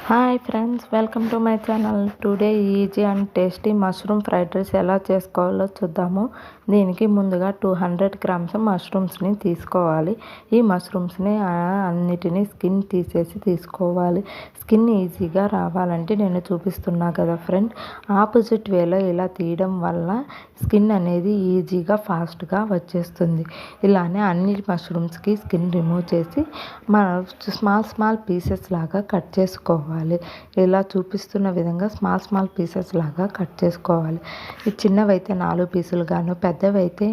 Hi friends, welcome to my channel. Today easy and tasty mushroom fried rice ఎలా చేసుకోవాలో చూద్దాము. దీనికి ముందుగా 200 గ్రామ్స్ మష్రూమ్స్ని తీసుకోవాలి. ఈ మష్రూమ్స్ని అన్నిటినీ స్కిన్ తీసేసి తీసుకోవాలి. స్కిన్ ఈజీగా రావాలంటే నేను చూపిస్తున్నా కదా ఫ్రెండ్, ఆపోజిట్ వేలో ఇలా తీయడం వల్ల స్కిన్ అనేది ఈజీగా ఫాస్ట్గా వచ్చేస్తుంది. ఇలానే అన్ని మష్రూమ్స్కి స్కిన్ రిమూవ్ చేసి మన స్మాల్ పీసెస్ లాగా కట్ చేసుకోవాలి. ఇలా చూపిస్తున్న విధంగా స్మాల్ పీసెస్ లాగా కట్ చేసుకోవాలి. ఈ చిన్నవైతే 4 పీసులు గాను, పెద్దవైతే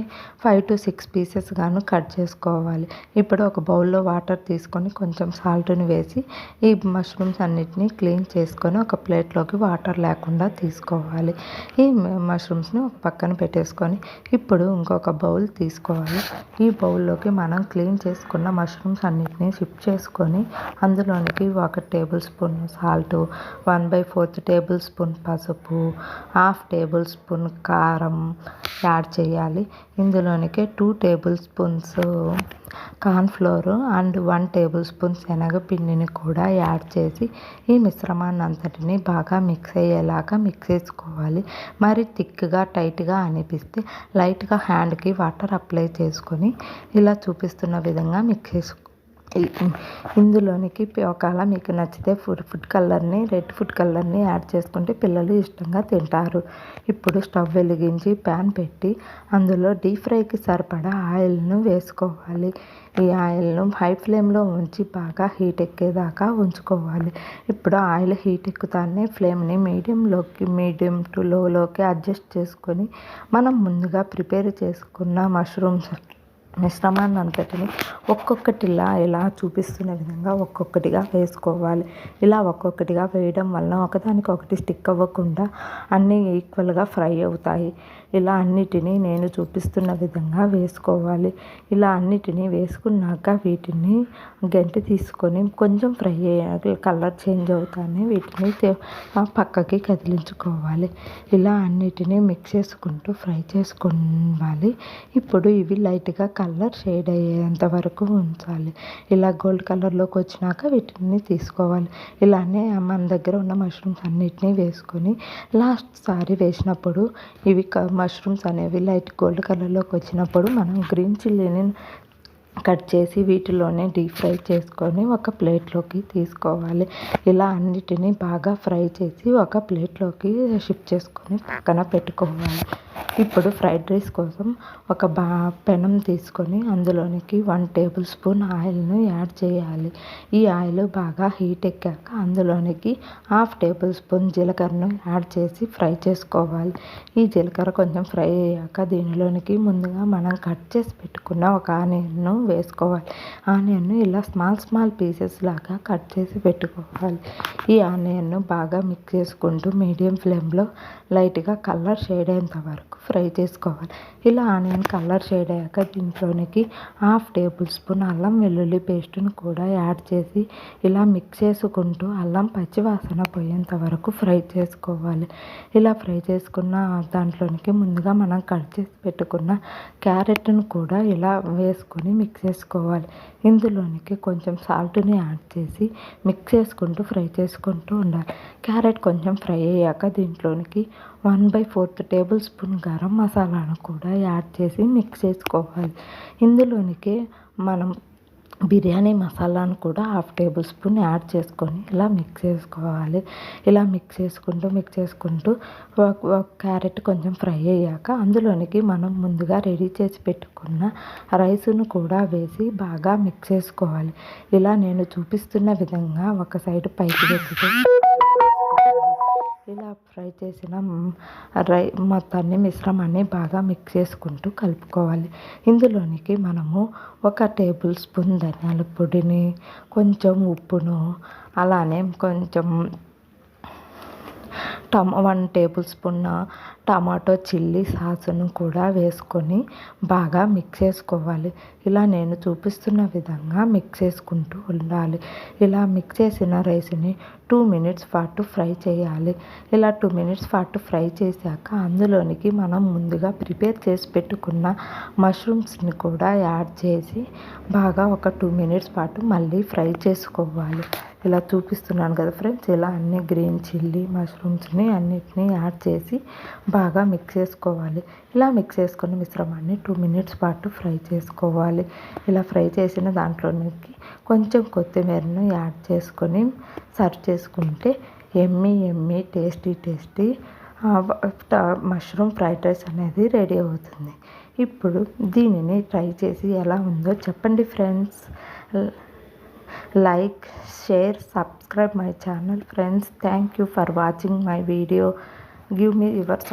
5 to 6 పీసెస్ గాను కట్ చేసుకోవాలి. ఇప్పుడు ఒక బౌల్లో వాటర్ తీసుకొని కొంచెం సాల్ట్ని వేసి ఈ మష్రూమ్స్ అన్నిటినీ క్లీన్ చేసుకొని ఒక ప్లేట్లోకి వాటర్ లేకుండా తీసుకోవాలి. ఈ మష్రూమ్స్ని ఒక పక్కన పెట్టేసుకొని ఇప్పుడు ఇంకొక బౌల్ తీసుకోవాలి. ఈ బౌల్లోకి మనం క్లీన్ చేసుకున్న మష్రూమ్స్ అన్నిటినీ షిఫ్ట్ చేసుకొని అందులోనికి 1 tablespoon salt, 1/4 tablespoon పసుపు, 1/2 టేబుల్ స్పూన్ కారం యాడ్ చేయాలి. ఇందులోనికి 2 tablespoons cornflour and 1 tablespoon శనగపిండిని కూడా యాడ్ చేసి ఈ మిశ్రమాన్ని అంతటిని బాగా మిక్స్ అయ్యేలాగా మిక్స్ చేసుకోవాలి. మరి థిక్గా టైట్గా అనిపిస్తే లైట్గా హ్యాండ్కి వాటర్ అప్లై చేసుకొని ఇలా చూపిస్తున్న విధంగా మిక్స్ చేసుకోవాలి. ఇందులోనికి ఒకవేళ మీకు నచ్చితే రెడ్ ఫుడ్ కలర్ని యాడ్ చేసుకుంటే పిల్లలు ఇష్టంగా తింటారు. ఇప్పుడు స్టవ్ వెలిగించి ప్యాన్ పెట్టి అందులో డీప్ ఫ్రైకి సరిపడా ఆయిల్ను వేసుకోవాలి. ఈ ఆయిల్ను హై ఫ్లేమ్లో ఉంచి బాగా హీట్ ఎక్కేదాకా ఉంచుకోవాలి. ఇప్పుడు ఆయిల్ హీట్ ఎక్కుతానే ఫ్లేమ్ని మీడియం టు లోలోకి అడ్జస్ట్ చేసుకొని మనం ముందుగా ప్రిపేర్ చేసుకున్న మష్రూమ్స్ మిశ్రమాన్ని అంతటిని ఒక్కొక్కటిలా ఇలా చూపిస్తున్న విధంగా ఒక్కొక్కటిగా వేసుకోవాలి. ఇలా ఒక్కొక్కటిగా వేయడం వలన ఒకదానికొకటి స్టిక్ అవ్వకుండా అన్నీ ఈక్వల్గా ఫ్రై అవుతాయి. ఇలా అన్నిటినీ నేను చూపిస్తున్న విధంగా వేసుకోవాలి. ఇలా అన్నిటినీ వేసుకున్నాక వీటిని గంటె తీసుకొని కొంచెం ఫ్రై అయ్యాక కలర్ చేంజ్ అవుతానే వీటిని పక్కకి కదిలించుకోవాలి. ఇలా అన్నిటినీ మిక్స్ చేసుకుంటూ ఫ్రై చేసుకోవాలి. ఇప్పుడు ఇవి లైట్గా కలర్ షేడ్ అయ్యేంత వరకు ఉంచాలి. ఇలా గోల్డ్ కలర్లోకి వచ్చినాక వీటిని తీసుకోవాలి. ఇలానే మన దగ్గర ఉన్న మష్రూమ్స్ అన్నిటినీ వేసుకొని లాస్ట్ సారి వేసినప్పుడు ఇవి మష్రూమ్స్ అనేవి లైట్ గోల్డ్ కలర్లోకి వచ్చినప్పుడు మనం గ్రీన్ చిల్లీని కట్ చేసి వీటిలోనే డీప్ ఫ్రై చేసుకొని ఒక ప్లేట్లోకి తీసుకోవాలి. ఇలా అన్నిటినీ బాగా ఫ్రై చేసి ఒక ప్లేట్లోకి షిఫ్ట్ చేసుకొని పక్కన పెట్టుకోవాలి. ఇప్పుడు ఫ్రైడ్ రైస్ కోసం ఒక పెనం తీసుకొని అందులోనికి 1 టేబుల్ స్పూన్ ఆయిల్ను యాడ్ చేయాలి. ఈ ఆయిల్ బాగా హీట్ ఎక్కాక అందులోనికి 1/2 టేబుల్ స్పూన్ జీలకర్రను యాడ్ చేసి ఫ్రై చేసుకోవాలి. ఈ జీలకర్ర కొంచెం ఫ్రై అయ్యాక దీనిలోనికి ముందుగా మనం కట్ చేసి పెట్టుకున్న ఒక ఆనియన్ను వేసుకోవాలి. ఆనియన్ను ఇలా స్మాల్ పీసెస్ లాగా కట్ చేసి పెట్టుకోవాలి. ఈ ఆనియన్ను బాగా మిక్స్ చేసుకుంటూ మీడియం ఫ్లేమ్లో లైట్గా కలర్ షేడ్ అయ్యేంత వరకు ఫ్రై చేసుకోవాలి. ఇలా ఆనియన్ కలర్ షేడ్ అయ్యాక దీంట్లోనికి 1/2 టేబుల్ స్పూన్ అల్లం వెల్లుల్లి పేస్టును కూడా యాడ్ చేసి ఇలా మిక్స్ చేసుకుంటూ అల్లం పచ్చివాసన పోయేంత వరకు ఫ్రై చేసుకోవాలి. ఇలా ఫ్రై చేసుకున్న దాంట్లోనికి ముందుగా మనం కట్ చేసి పెట్టుకున్న క్యారెట్ను కూడా ఇలా వేసుకొని మిక్స్ చేసుకోవాలి. ఇందులోనికి కొంచెం సాల్ట్ని యాడ్ చేసి మిక్స్ చేసుకుంటూ ఫ్రై చేసుకుంటూ ఉండాలి. క్యారెట్ కొంచెం ఫ్రై అయ్యాక దీంట్లోనికి 1/4 టేబుల్ స్పూన్ గరం మసాలాను కూడా యాడ్ చేసి మిక్స్ చేసుకోవాలి. ఇందులోనికి మనం బిర్యానీ మసాలాను కూడా 1/2 టేబుల్ స్పూన్ యాడ్ చేసుకొని ఇలా మిక్స్ చేసుకోవాలి. ఇలా మిక్స్ చేసుకుంటూ క్యారెట్ కొంచెం ఫ్రై అయ్యాక అందులోనికి మనం ముందుగా రెడీ చేసి పెట్టుకున్న రైసును కూడా వేసి బాగా మిక్స్ చేసుకోవాలి. ఇలా నేను చూపిస్తున్న విధంగా ఒక సైడ్ పైకి పెట్టుతూ ఇలా ఫ్రై చేసిన మొత్తాన్ని మిశ్రమాన్ని బాగా మిక్స్ చేసుకుంటూ కలుపుకోవాలి. ఇందులోనికి మనము 1 టేబుల్ స్పూన్ ధనియాల పొడిని, కొంచెం ఉప్పును, అలానే కొంచెం 1 టేబుల్ స్పూన్ టమాటో చిల్లీ సాసును కూడా వేసుకొని బాగా మిక్స్ చేసుకోవాలి. ఇలా నేను చూపిస్తున్న విధంగా మిక్స్ చేసుకుంటూ ఉండాలి. ఇలా మిక్స్ చేసిన రైస్ని 2 మినిట్స్ పాటు ఫ్రై చేయాలి. ఇలా 2 మినిట్స్ పాటు ఫ్రై చేశాక అందులోనికి మనం ముందుగా ప్రిపేర్ చేసి పెట్టుకున్న మష్రూమ్స్ని కూడా యాడ్ చేసి బాగా ఒక 2 మినిట్స్ పాటు మళ్ళీ ఫ్రై చేసుకోవాలి. ఇలా చూపిస్తున్నాను కదా ఫ్రెండ్స్, ఇలా అన్ని గ్రీన్ చిల్లీ మష్రూమ్స్ని అన్నిటినీ యాడ్ చేసి బాగా మిక్స్ చేసుకోవాలి. ఇలా మిక్స్ చేసుకున్న మిశ్రమాన్ని 2 మినిట్స్ పాటు ఫ్రై చేసుకోవాలి. ఇలా ఫ్రై చేసిన దాంట్లోనికి కొంచెం కొత్తిమీరను యాడ్ చేసుకొని సర్వ్ చేసుకుంటే Emmy tasty mushroom fried rice అనేది రెడీ అవుతుంది. ఇప్పుడు దీనిని ట్రై చేసి ఎలా ఉందో చెప్పండి friends. Like, share, subscribe my channel friends. Thank you for watching my video. Give me your